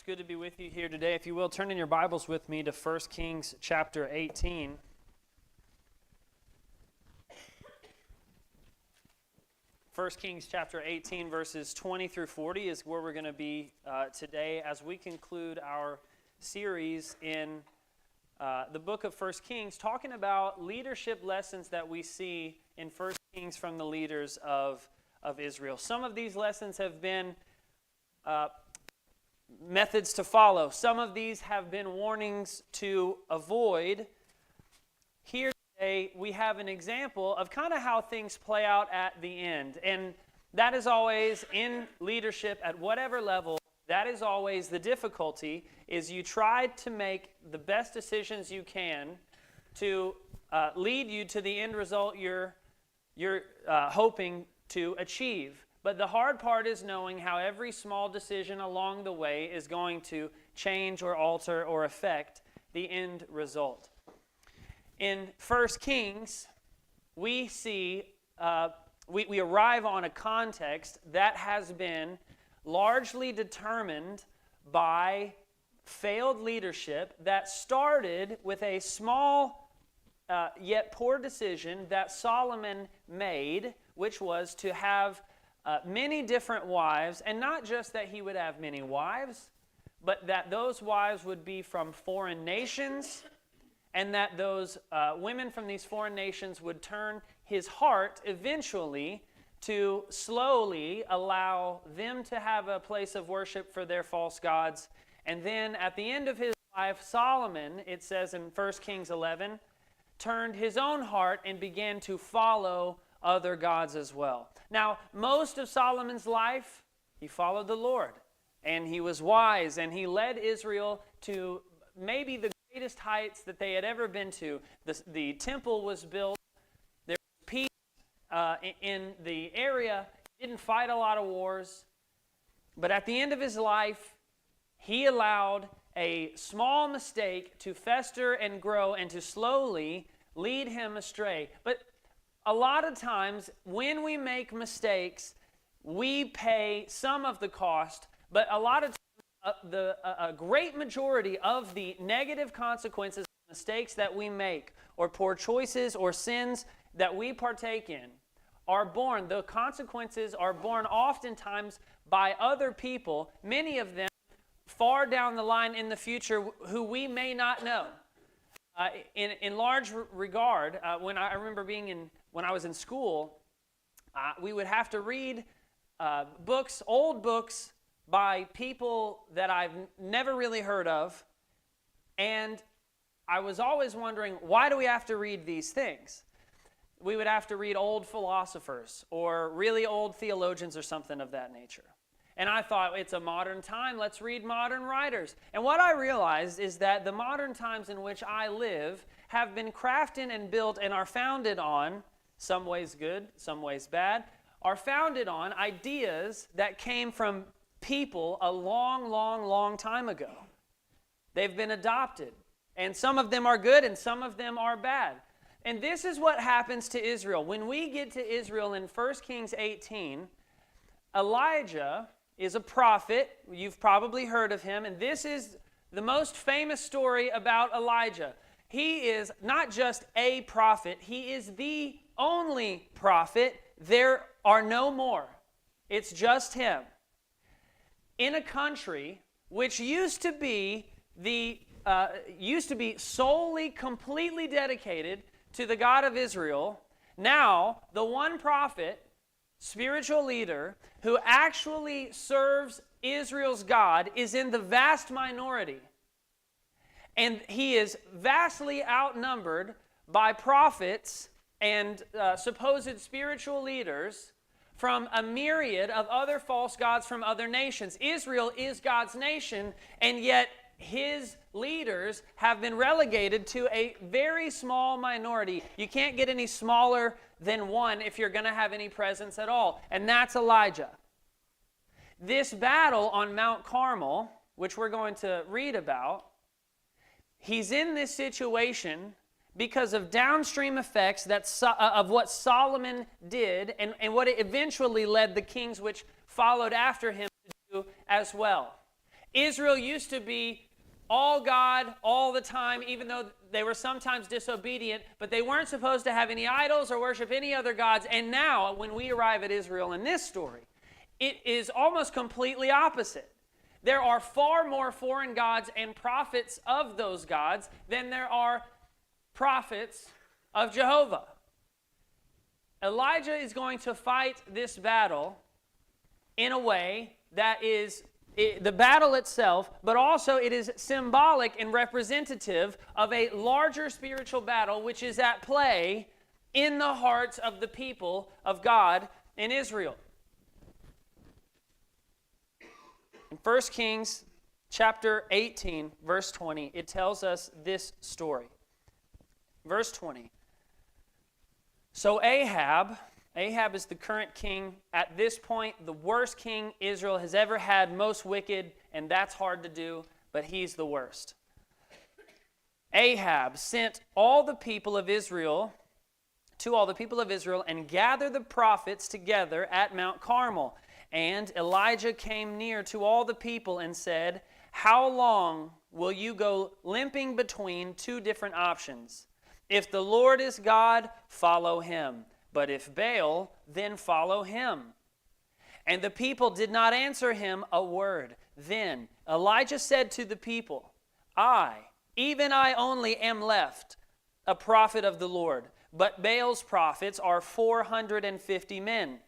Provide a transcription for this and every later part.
good to be with you here today. If you will, turn in your Bibles with me to 1 Kings chapter 18. 1 Kings chapter 18, verses 20 through 40 is where we're going to be today as we conclude our series in the book of 1 Kings, talking about leadership lessons that we see in 1 Kings from the leaders of Israel. Some of these lessons have been methods to follow. Some of these have been warnings to avoid. Here today, we have an example of kind of how things play out at the end. And that is always in leadership at whatever level, that is always the difficulty, is you try to make the best decisions you can to lead you to the end result you're hoping to achieve. But the hard part is knowing how every small decision along the way is going to change or alter or affect the end result. In 1 Kings, we see, we arrive on a context that has been largely determined by failed leadership that started with a small yet poor decision that Solomon made, which was to have many different wives, and not just that he would have many wives, but that those wives would be from foreign nations, and that those women from these foreign nations would turn his heart eventually to slowly allow them to have a place of worship for their false gods. And then at the end of his life, Solomon, it says in 1 Kings 11, turned his own heart and began to follow other gods as well. Now, most of Solomon's life, he followed the Lord, and he was wise, and he led Israel to maybe the greatest heights that they had ever been to. The temple was built, there was peace in the area, he didn't fight a lot of wars, but at the end of his life, he allowed a small mistake to fester and grow and to slowly lead him astray. But a lot of times, when we make mistakes, we pay some of the cost, but a lot of times, a great majority of the negative consequences of mistakes that we make, or poor choices or sins that we partake in, the consequences are borne oftentimes by other people, many of them far down the line in the future who we may not know. In large regard, when I remember when I was in school, we would have to read old books by people that I've never really heard of, and I was always wondering, why do we have to read these things? We would have to read old philosophers or really old theologians or something of that nature. And I thought, it's a modern time, let's read modern writers. And what I realized is that the modern times in which I live have been crafted and built and are founded on, some ways good, some ways bad, are founded on ideas that came from people a long, long, long time ago. They've been adopted. And some of them are good and some of them are bad. And this is what happens to Israel. When we get to Israel in 1 Kings 18, Elijah is a prophet. You've probably heard of him. And this is the most famous story about Elijah. He is not just a prophet. He is the only prophet. There are no more. It's just him. In a country which used to be solely, completely dedicated to the God of Israel, now the one prophet, spiritual leader, who actually serves Israel's God is in the vast minority. And he is vastly outnumbered by prophets and supposed spiritual leaders from a myriad of other false gods from other nations. Israel is God's nation, and yet his leaders have been relegated to a very small minority. You can't get any smaller than one if you're going to have any presence at all, and that's Elijah. This battle on Mount Carmel, which we're going to read about, he's in this situation because of downstream effects of what Solomon did and what it eventually led the kings which followed after him to do as well. Israel used to be all God all the time, even though they were sometimes disobedient, but they weren't supposed to have any idols or worship any other gods. And now, when we arrive at Israel in this story, it is almost completely opposite. There are far more foreign gods and prophets of those gods than there are prophets of Jehovah. Elijah is going to fight this battle in a way that is the battle itself, but also it is symbolic and representative of a larger spiritual battle which is at play in the hearts of the people of God in Israel. In 1 Kings chapter 18, verse 20, it tells us this story. Verse 20. So Ahab is the current king. At this point, the worst king Israel has ever had, most wicked, and that's hard to do, but he's the worst. Ahab sent all the people of Israel and gathered the prophets together at Mount Carmel. And Elijah came near to all the people and said, "How long will you go limping between two different options? If the Lord is God, follow him. But if Baal, then follow him." And the people did not answer him a word. Then Elijah said to the people, even I only am left, a prophet of the Lord, but Baal's prophets are 450 men.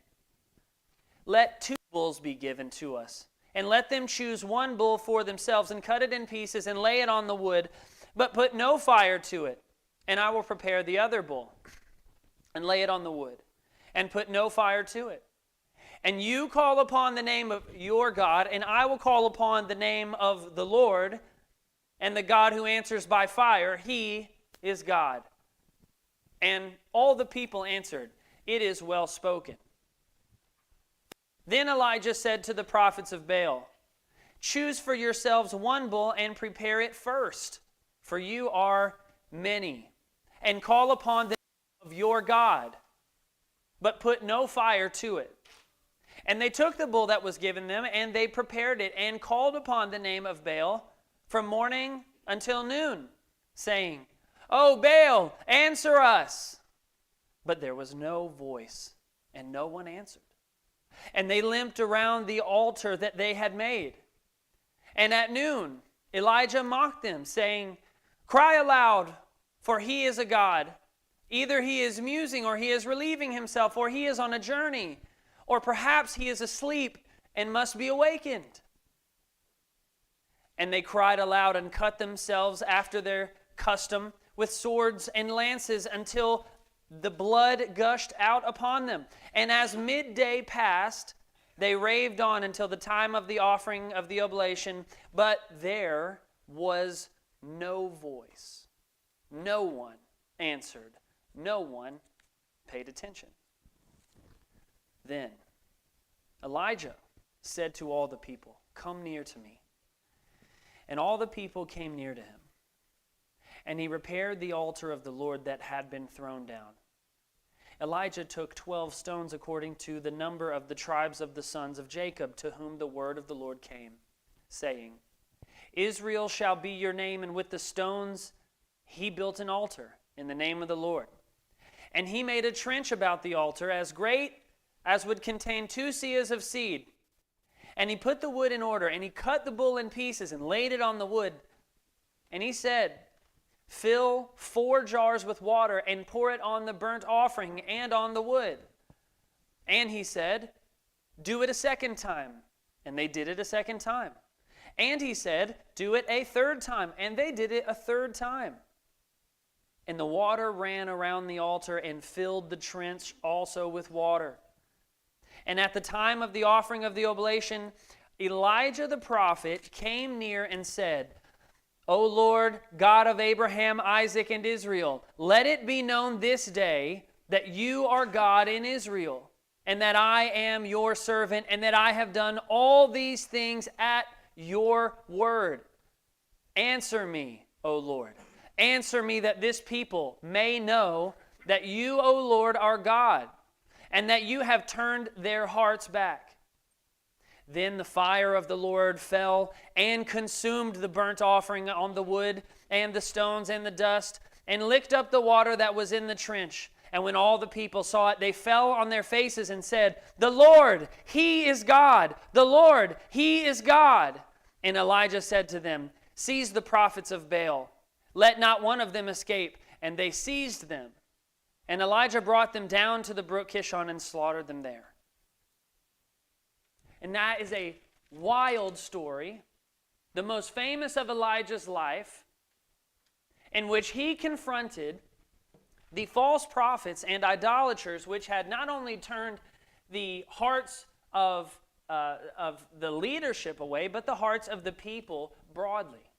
Let 2 bulls be given to us, and let them choose 1 bull for themselves, and cut it in pieces, and lay it on the wood, but put no fire to it. And I will prepare the other bull, and lay it on the wood, and put no fire to it. And you call upon the name of your God, and I will call upon the name of the Lord, and the God who answers by fire, he is God. And all the people answered, "It is well spoken." Then Elijah said to the prophets of Baal, "Choose for yourselves 1 bull and prepare it first, for you are many, and call upon the name of your God, but put no fire to it." And they took the bull that was given them, and they prepared it, and called upon the name of Baal from morning until noon, saying, "O Baal, answer us." But there was no voice, and no one answered. And they limped around the altar that they had made. And at noon, Elijah mocked them, saying, "Cry aloud, for he is a god. Either he is musing, or he is relieving himself, or he is on a journey, or perhaps he is asleep and must be awakened." And they cried aloud and cut themselves after their custom with swords and lances until the blood gushed out upon them. And as midday passed, they raved on until the time of the offering of the oblation, but there was no voice. No one answered. No one paid attention. Then Elijah said to all the people, "Come near to me." And all the people came near to him. And he repaired the altar of the Lord that had been thrown down. Elijah took 12 stones according to the number of the tribes of the sons of Jacob, to whom the word of the Lord came, saying, "Israel shall be your name," and with the stones he built an altar in the name of the Lord. And he made a trench about the altar as great as would contain 2 seahs of seed. And he put the wood in order, and he cut the bull in pieces and laid it on the wood. And he said, "Fill 4 jars with water and pour it on the burnt offering and on the wood." And he said, "Do it a second time." And they did it a second time. And he said, "Do it a third time." And they did it a third time. And the water ran around the altar and filled the trench also with water. And at the time of the offering of the oblation, Elijah the prophet came near and said, "O Lord, God of Abraham, Isaac, and Israel, let it be known this day that you are God in Israel, and that I am your servant, and that I have done all these things at your word. Answer me, O Lord. Answer me, that this people may know that you, O Lord, are God, and that you have turned their hearts back." Then the fire of the Lord fell and consumed the burnt offering on the wood and the stones and the dust, and licked up the water that was in the trench. And when all the people saw it, they fell on their faces and said, "The Lord, He is God! The Lord, He is God!" And Elijah said to them, "Seize the prophets of Baal. Let not one of them escape." And they seized them. And Elijah brought them down to the brook Kishon and slaughtered them there. And that is a wild story, the most famous of Elijah's life, in which he confronted the false prophets and idolaters, which had not only turned the hearts of the leadership away, but the hearts of the people broadly.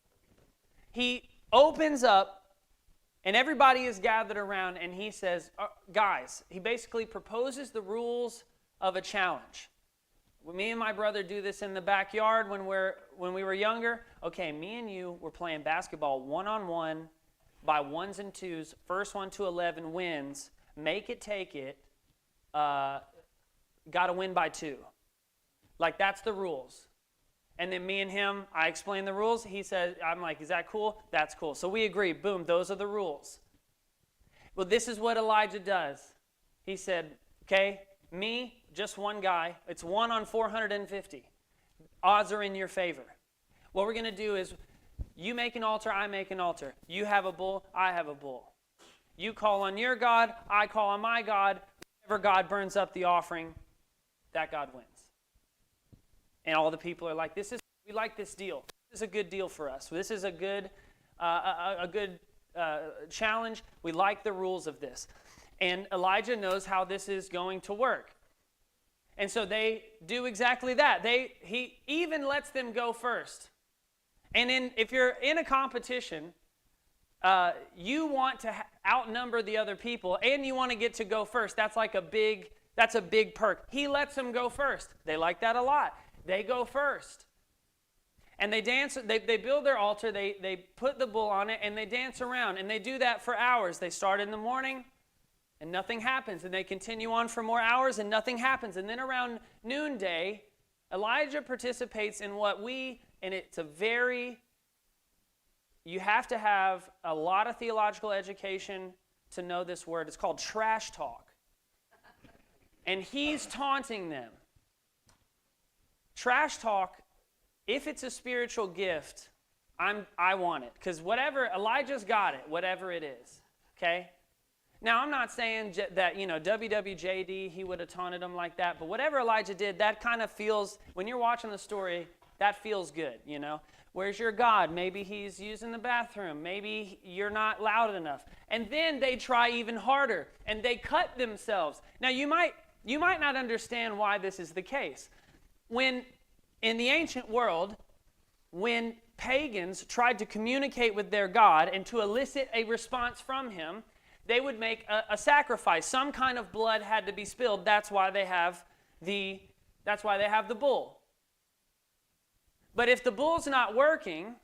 He opens up, and everybody is gathered around, and he says, guys, he basically proposes the rules of a challenge. Me and my brother do this in the backyard when we were younger. Okay, me and you were playing basketball one-on-one by ones and twos. First one to 11 wins. Make it, take it. Got to win by 2. Like, that's the rules. And then me and him, I explain the rules. He said, I'm like, is that cool? That's cool. So we agree. Boom, those are the rules. Well, this is what Elijah does. He said, okay, me, just one guy. It's 1 on 450. Odds are in your favor. What we're going to do is you make an altar, I make an altar. You have a bull, I have a bull. You call on your God, I call on my God. Whenever God burns up the offering, that God wins. And all the people are like, we like this deal. This is a good deal for us. This is a good challenge. We like the rules of this. And Elijah knows how this is going to work. And so they do exactly that. He even lets them go first. And if you're in a competition, you want to outnumber the other people, and you want to get to go first. That's a big perk. He lets them go first. They like that a lot. They go first. And they dance, they build their altar, they put the bull on it, and they dance around. And they do that for hours. They start in the morning, and nothing happens. And they continue on for more hours, and nothing happens. And then around noonday, Elijah participates in you have to have a lot of theological education to know this word. It's called trash talk. And he's taunting them. Trash talk, if it's a spiritual gift, I want it. Because Elijah's got it, whatever it is. Okay? Now, I'm not saying that, WWJD, he would have taunted him like that. But whatever Elijah did, that kind of feels, when you're watching the story, that feels good, Where's your God? Maybe he's using the bathroom. Maybe you're not loud enough. And then they try even harder, and they cut themselves. Now, you might not understand why this is the case. When, in the ancient world, when pagans tried to communicate with their God and to elicit a response from him, they would make a sacrifice. Some kind of blood had to be spilled. That's why they have the bull. But if the bull's not working,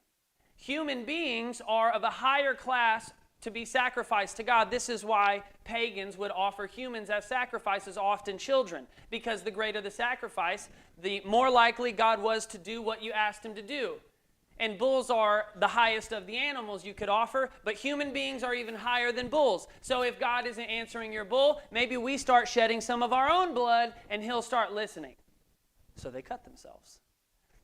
human beings are of a higher class to be sacrificed to God. This is why pagans would offer humans as sacrifices, often children. Because the greater the sacrifice, the more likely God was to do what you asked him to do. And bulls are the highest of the animals you could offer, but human beings are even higher than bulls. So if God isn't answering your bull, maybe we start shedding some of our own blood and he'll start listening. So they cut themselves.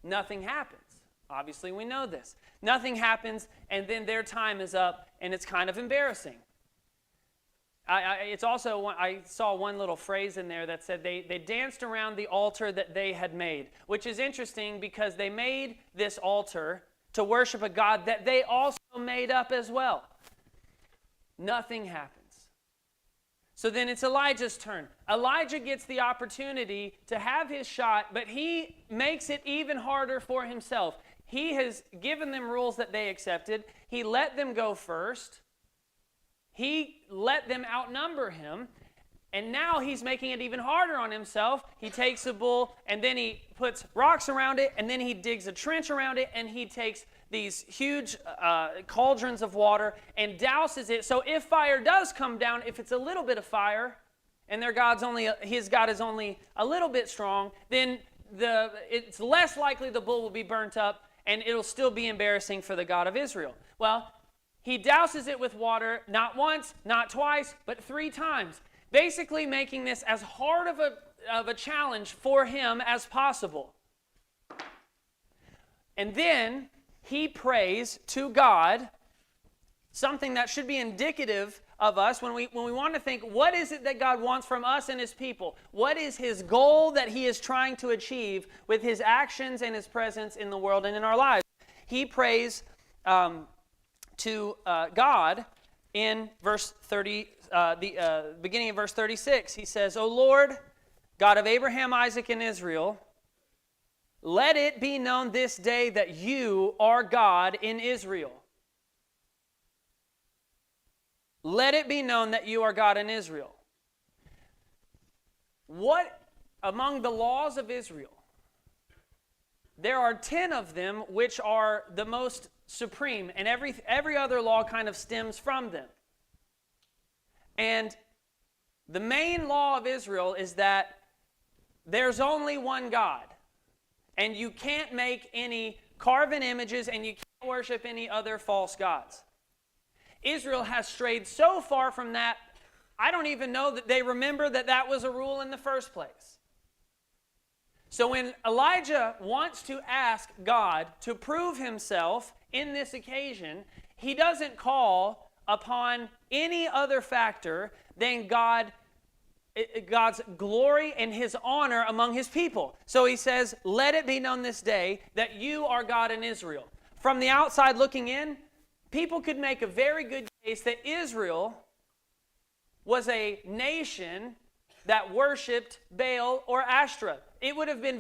Nothing happens. Obviously, we know this. Nothing happens, and then their time is up, and it's kind of embarrassing. I saw one little phrase in there that said they danced around the altar that they had made, which is interesting because they made this altar to worship a God that they also made up as well. Nothing happens. So then it's Elijah's turn. Elijah gets the opportunity to have his shot, but he makes it even harder for himself. He has given them rules that they accepted. He let them go first. He let them outnumber him. And now he's making it even harder on himself. He takes a bull, and then he puts rocks around it, and then he digs a trench around it, and he takes these huge cauldrons of water and douses it. So if fire does come down, if it's a little bit of fire, and his God is only a little bit strong, then it's less likely the bull will be burnt up, and it'll still be embarrassing for the God of Israel. Well, he douses it with water, not once, not twice, but 3 times, basically making this as hard of a challenge for him as possible. And then he prays to God, something that should be indicative of us when we want to think, what is it that God wants from us and his people? What is his goal that he is trying to achieve with his actions and his presence in the world and in our lives? He prays to God in verse 30, beginning of verse 36. He says, O Lord, God of Abraham, Isaac, and Israel, let it be known this day that you are God in Israel. Let it be known that you are God in Israel. What among the laws of Israel? There are 10 of them which are the most supreme, and every other law kind of stems from them. And the main law of Israel is that there's only one God, and you can't make any carven images, and you can't worship any other false gods. Israel has strayed so far from that, I don't even know that they remember that that was a rule in the first place. So when Elijah wants to ask God to prove himself in this occasion, he doesn't call upon any other factor than God's glory and his honor among his people. So he says, let it be known this day that you are God in Israel. From the outside looking in, people could make a very good case that Israel was a nation that worshipped Baal or Ashtoreth. It would have been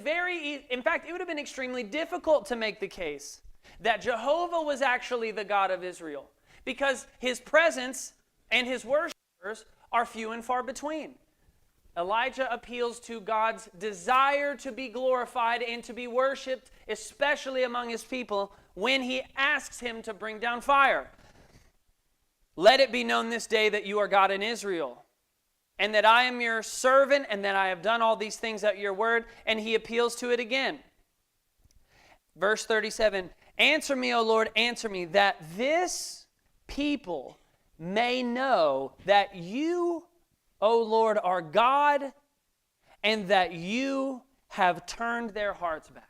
in fact, it would have been extremely difficult to make the case that Jehovah was actually the God of Israel, because his presence and his worshipers are few and far between. Elijah appeals to God's desire to be glorified and to be worshipped, especially among his people, when he asks him to bring down fire. Let it be known this day that you are God in Israel, and that I am your servant, and that I have done all these things at your word. And he appeals to it again. Verse 37, answer me, O Lord, answer me, that this people may know that you, O Lord, are God, and that you have turned their hearts back.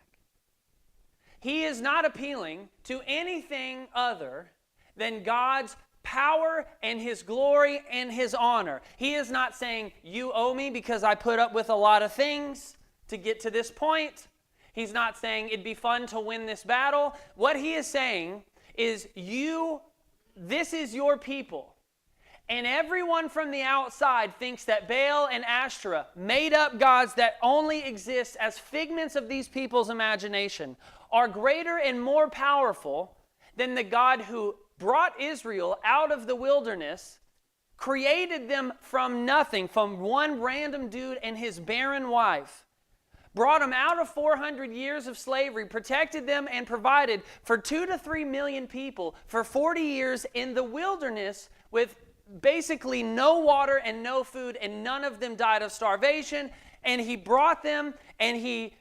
He is not appealing to anything other than God's power and his glory and his honor. He is not saying, you owe me because I put up with a lot of things to get to this point. He's not saying it'd be fun to win this battle. What he is saying is, this is your people. And everyone from the outside thinks that Baal and Ashtoreth, made up gods that only exist as figments of these people's imagination, are greater and more powerful than the God who brought Israel out of the wilderness, created them from nothing, from one random dude and his barren wife, brought them out of 400 years of slavery, protected them and provided for 2 to 3 million people for 40 years in the wilderness with basically no water and no food, and none of them died of starvation. And he brought them, and he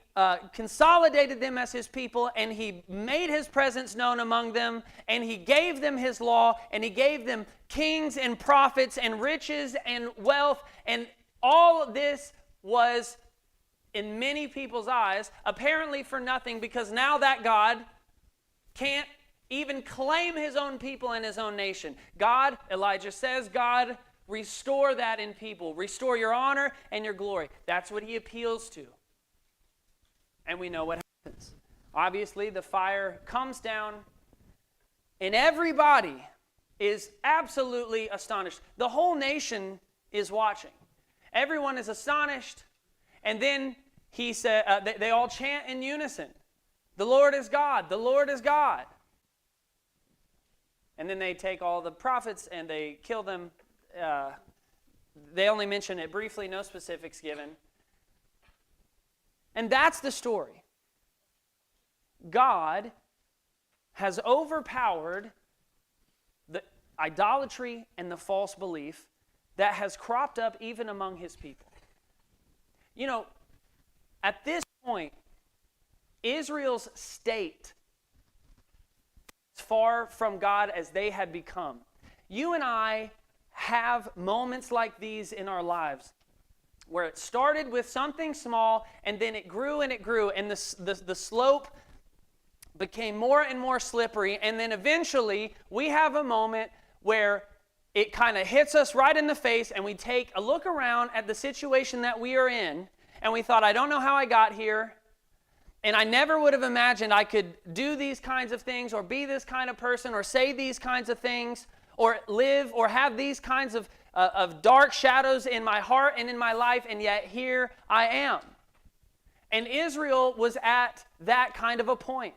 consolidated them as his people, and he made his presence known among them, and he gave them his law, and he gave them kings and prophets and riches and wealth. And all of this was, in many people's eyes, apparently for nothing, because now that God can't even claim his own people and his own nation. God, Elijah says, God, restore that in people. Restore your honor and your glory. That's what he appeals to. And we know what happens. Obviously, the fire comes down, and everybody is absolutely astonished. The whole nation is watching. Everyone is astonished. And then he said, they all chant in unison, "The Lord is God, the Lord is God." And then they take all the prophets and they kill them. They only mention it briefly, no specifics given. And that's the story. God has overpowered the idolatry and the false belief that has cropped up even among his people. You know, at this point Israel's state, as far from God as they had become. You and I have moments like these in our lives where it started with something small and then it grew and the slope became more and more slippery, and then eventually we have a moment where it kind of hits us right in the face and we take a look around at the situation that we are in and we thought, I don't know how I got here, and I never would have imagined I could do these kinds of things or be this kind of person or say these kinds of things or live or have these kinds of dark shadows in my heart and in my life, and yet here I am. And Israel was at that kind of a point.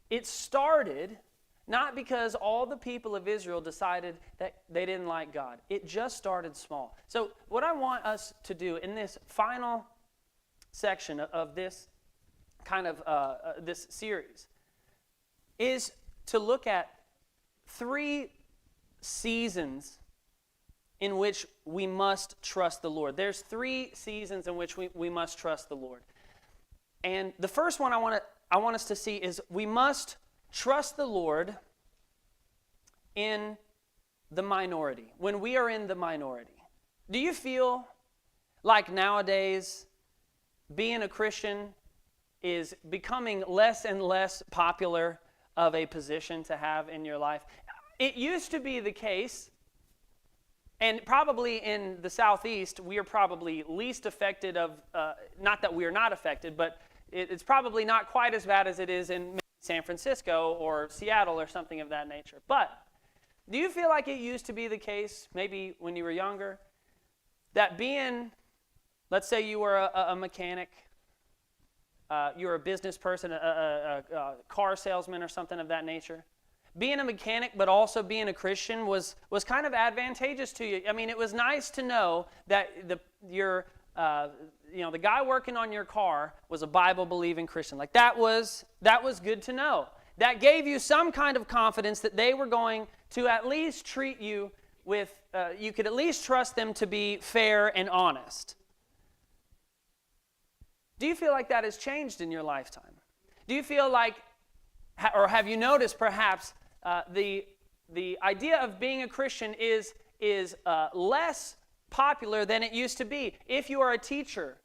It started not because all the people of Israel decided that they didn't like God. It just started small. So what I want us to do in this final section of this kind of this series is to look at 3 seasons in which we must trust the Lord. There's 3 seasons in which we must trust the Lord. And the first one I want us to see is we must trust the Lord in the minority, when we are in the minority. Do you feel like nowadays being a Christian is becoming less and less popular of a position to have in your life? It used to be the case, and probably in the Southeast, we are probably least affected of, not that we are not affected, but it's probably not quite as bad as it is in San Francisco or Seattle or something of that nature. But do you feel like it used to be the case, maybe when you were younger, that being, let's say you were a mechanic, you were a business person, a car salesman or something of that nature, being a mechanic but also being a Christian was kind of advantageous to you? I mean, it was nice to know that the guy working on your car was a Bible-believing Christian. Like that was good to know. That gave you some kind of confidence that they were going to at least treat you with, you could at least trust them to be fair and honest. Do you feel like that has changed in your lifetime? Do you feel like, or have you noticed perhaps the idea of being a Christian is less popular than it used to be? If you are a teacher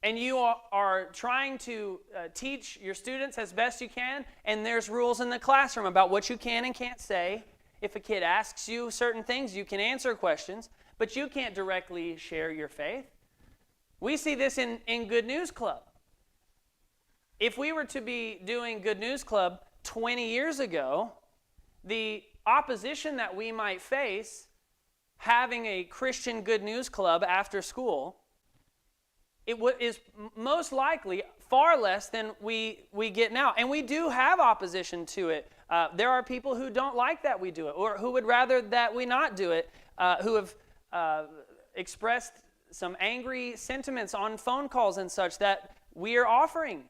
and you are trying to teach your students as best you can, and there's rules in the classroom about what you can and can't say. If a kid asks you certain things, you can answer questions, but you can't directly share your faith. We see this in Good News Club. If we were to be doing Good News Club 20 years ago, the opposition that we might face having a Christian Good News Club after school, is most likely far less than we get now. And we do have opposition to it. There are people who don't like that we do it, or who would rather that we not do it, who have expressed some angry sentiments on phone calls and such that we are offering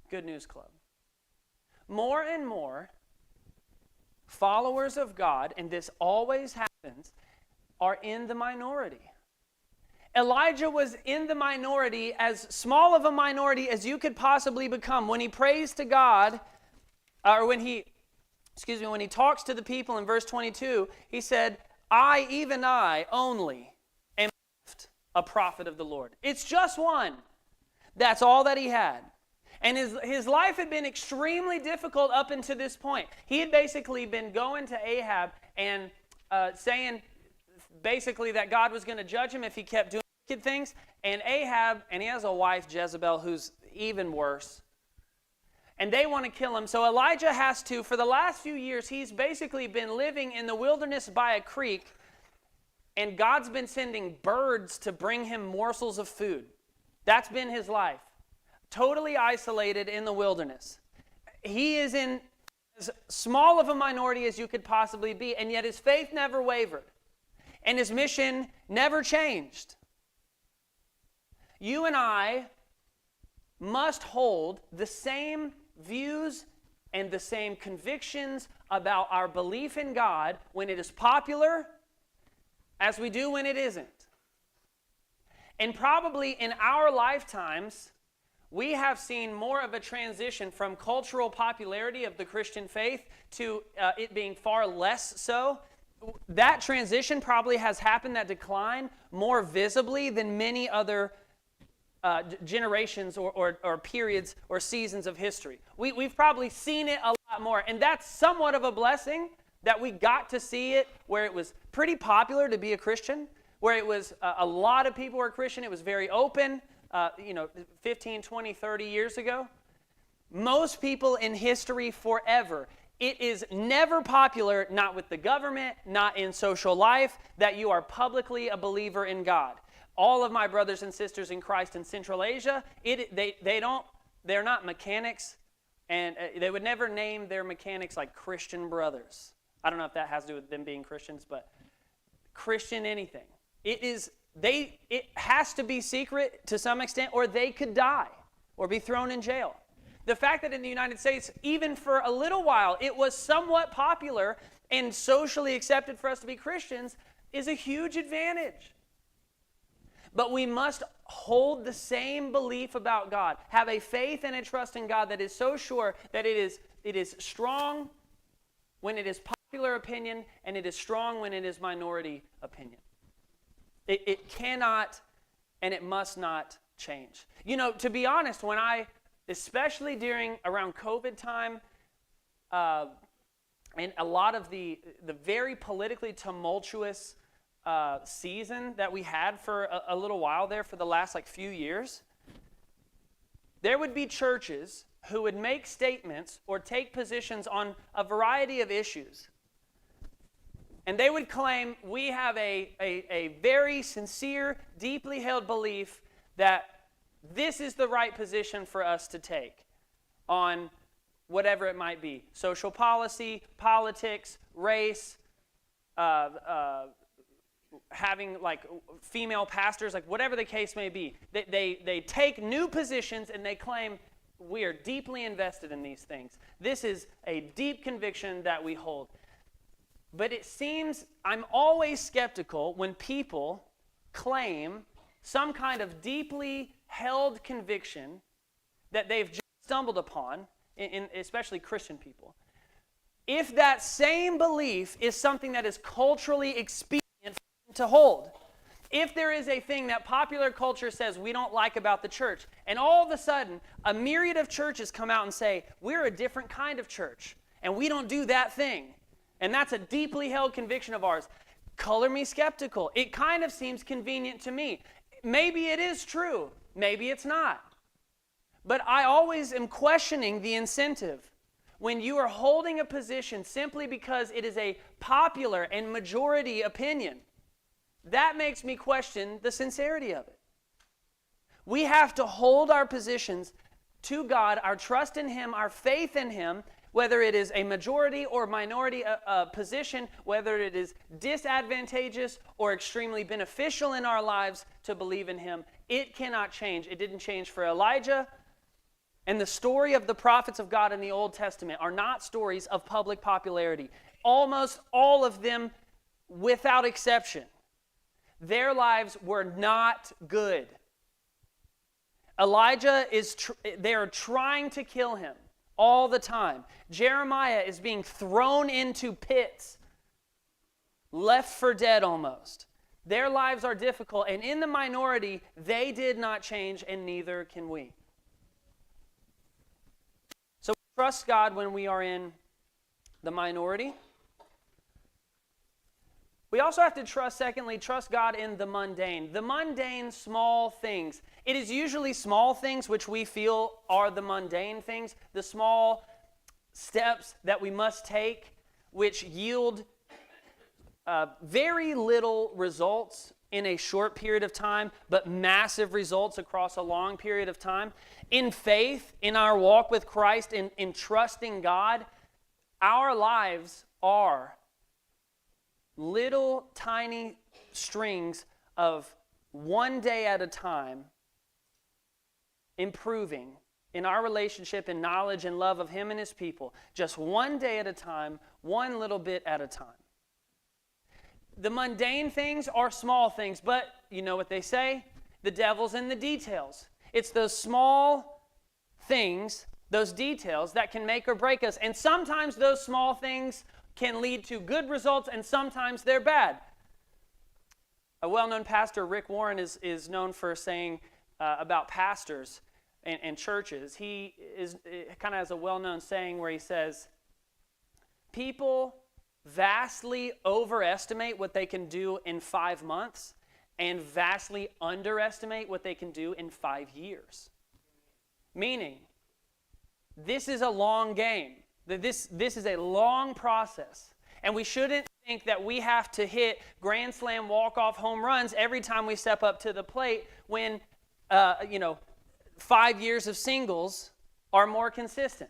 Good News Club. More and more followers of God, and this always happens, are in the minority. Elijah was in the minority, as small of a minority as you could possibly become. When he prays to God, or when he talks to the people in verse 22, he said, even I only am a prophet of the Lord. It's just one. That's all that he had. And his life had been extremely difficult up until this point. He had basically been going to Ahab and saying basically that God was going to judge him if he kept doing wicked things. And Ahab, and he has a wife, Jezebel, who's even worse. And they want to kill him. So Elijah has to, for the last few years, he's basically been living in the wilderness by a creek. And God's been sending birds to bring him morsels of food. That's been his life. Totally isolated in the wilderness. He is in as small of a minority as you could possibly be, and yet his faith never wavered. And his mission never changed. You and I must hold the same views and the same convictions about our belief in God when it is popular as we do when it isn't. And probably in our lifetimes, we have seen more of a transition from cultural popularity of the Christian faith to it being far less so. That transition probably has happened, that decline, more visibly than many other generations or periods or seasons of history. We've probably seen it a lot more, and that's somewhat of a blessing that we got to see it where it was pretty popular to be a Christian, where it was a lot of people were Christian. It was very open, 15, 20, 30 years ago. Most people in history forever, it is never popular, not with the government, not in social life, that you are publicly a believer in God. All of my brothers and sisters in Christ in Central Asia, they're not mechanics, and they would never name their mechanics like Christian brothers. I don't know if that has to do with them being Christians, but Christian anything. It has to be secret to some extent, or they could die or be thrown in jail. The fact that in the United States, even for a little while, it was somewhat popular and socially accepted for us to be Christians is a huge advantage. But we must hold the same belief about God, have a faith and a trust in God that is so sure that it is strong when it is popular opinion, and it is strong when it is minority opinion. It cannot and it must not change. To be honest, especially around COVID time, and a lot of the very politically tumultuous season that we had for a little while there for the last few years, there would be churches who would make statements or take positions on a variety of issues. And they would claim we have a very sincere, deeply held belief that this is the right position for us to take on whatever it might be. Social policy, politics, race, having female pastors, whatever the case may be. They take new positions and they claim we are deeply invested in these things. This is a deep conviction that we hold. But it seems I'm always skeptical when people claim some kind of deeply held conviction that they've just stumbled upon, especially Christian people. If that same belief is something that is culturally expedient to hold, if there is a thing that popular culture says we don't like about the church, and all of a sudden a myriad of churches come out and say we're a different kind of church and we don't do that thing, and that's a deeply held conviction of ours, color me skeptical. It kind of seems convenient to me. Maybe it is true, maybe it's not. But I always am questioning the incentive when you are holding a position simply because it is a popular and majority opinion. That makes me question the sincerity of it. We have to hold our positions to God, our trust in Him, our faith in Him, whether it is a majority or minority position, whether it is disadvantageous or extremely beneficial in our lives to believe in Him. It cannot change. It didn't change for Elijah. And the story of the prophets of God in the Old Testament are not stories of public popularity. Almost all of them, without exception, their lives were not good. Elijah they are trying to kill him all the time. Jeremiah is being thrown into pits, left for dead almost. Their lives are difficult, and in the minority, they did not change, and neither can we. So trust God when we are in the minority. We also have to trust God in the mundane. The mundane small things. It is usually small things which we feel are the mundane things, the small steps that we must take, which yield very little results in a short period of time, but massive results across a long period of time. In faith, in our walk with Christ, in trusting God, our lives are little tiny strings of one day at a time improving in our relationship and knowledge and love of Him and His people. Just one day at a time, one little bit at a time. The mundane things are small things, but you know what they say? The devil's in the details. It's those small things, those details that can make or break us. And sometimes those small things can lead to good results, and sometimes they're bad. A well-known pastor, Rick Warren, is known for saying about pastors and churches. He kind of has a well-known saying where he says, people vastly overestimate what they can do in 5 months and vastly underestimate what they can do in 5 years. Meaning, this is a long game. This is a long process. And we shouldn't think that we have to hit grand slam walk-off home runs every time we step up to the plate when, 5 years of singles are more consistent.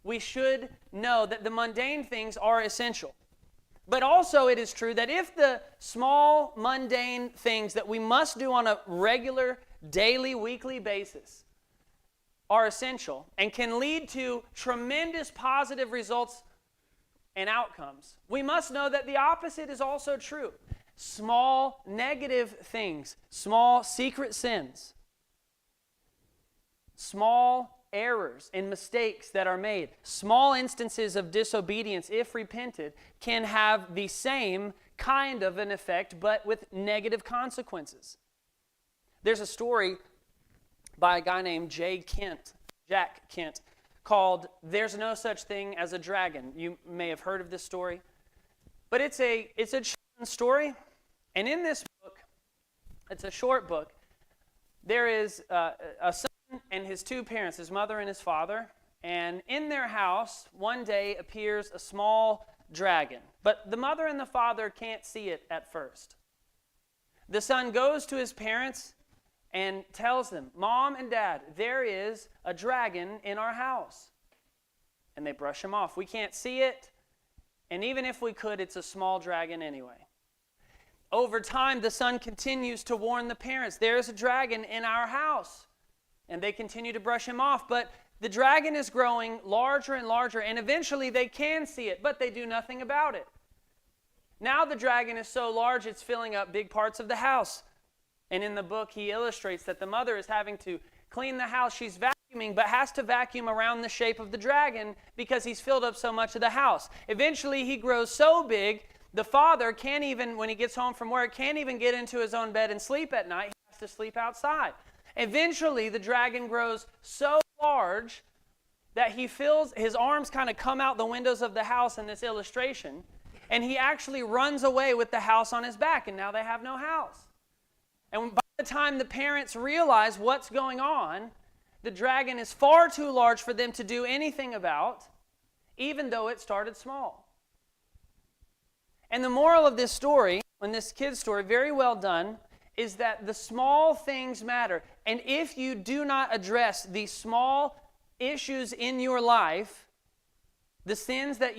We should know that the mundane things are essential. But also it is true that if the small, mundane things that we must do on a regular, daily, weekly basis are essential and can lead to tremendous positive results and outcomes, we must know that the opposite is also true. Small, negative things, small, secret sins, small errors and mistakes that are made, small instances of disobedience, if repented, can have the same kind of an effect, but with negative consequences. There's a story by a guy named Jack Kent, called There's No Such Thing as a Dragon. You may have heard of this story. But it's a children's story. And in this book, it's a short book, there is a son and his two parents, his mother and his father. And in their house, one day appears a small dragon. But the mother and the father can't see it at first. The son goes to his parents and tells them, Mom and Dad, there is a dragon in our house. And they brush him off. We can't see it. And even if we could, it's a small dragon anyway. Over time, the son continues to warn the parents, there's a dragon in our house. And they continue to brush him off. But the dragon is growing larger and larger, and eventually they can see it, but they do nothing about it. Now the dragon is so large, it's filling up big parts of the house. And in the book, he illustrates that the mother is having to clean the house. She's vacuuming, but has to vacuum around the shape of the dragon because he's filled up so much of the house. Eventually, he grows so big, the father can't even, when he gets home from work, can't even get into his own bed and sleep at night. He has to sleep outside. Eventually, the dragon grows so large that his arms kind of come out the windows of the house in this illustration, and he actually runs away with the house on his back, and now they have no house. And by the time the parents realize what's going on, the dragon is far too large for them to do anything about, even though it started small. And the moral of this story, in this kid's story, very well done, is that the small things matter. And if you do not address these small issues in your life, the sins that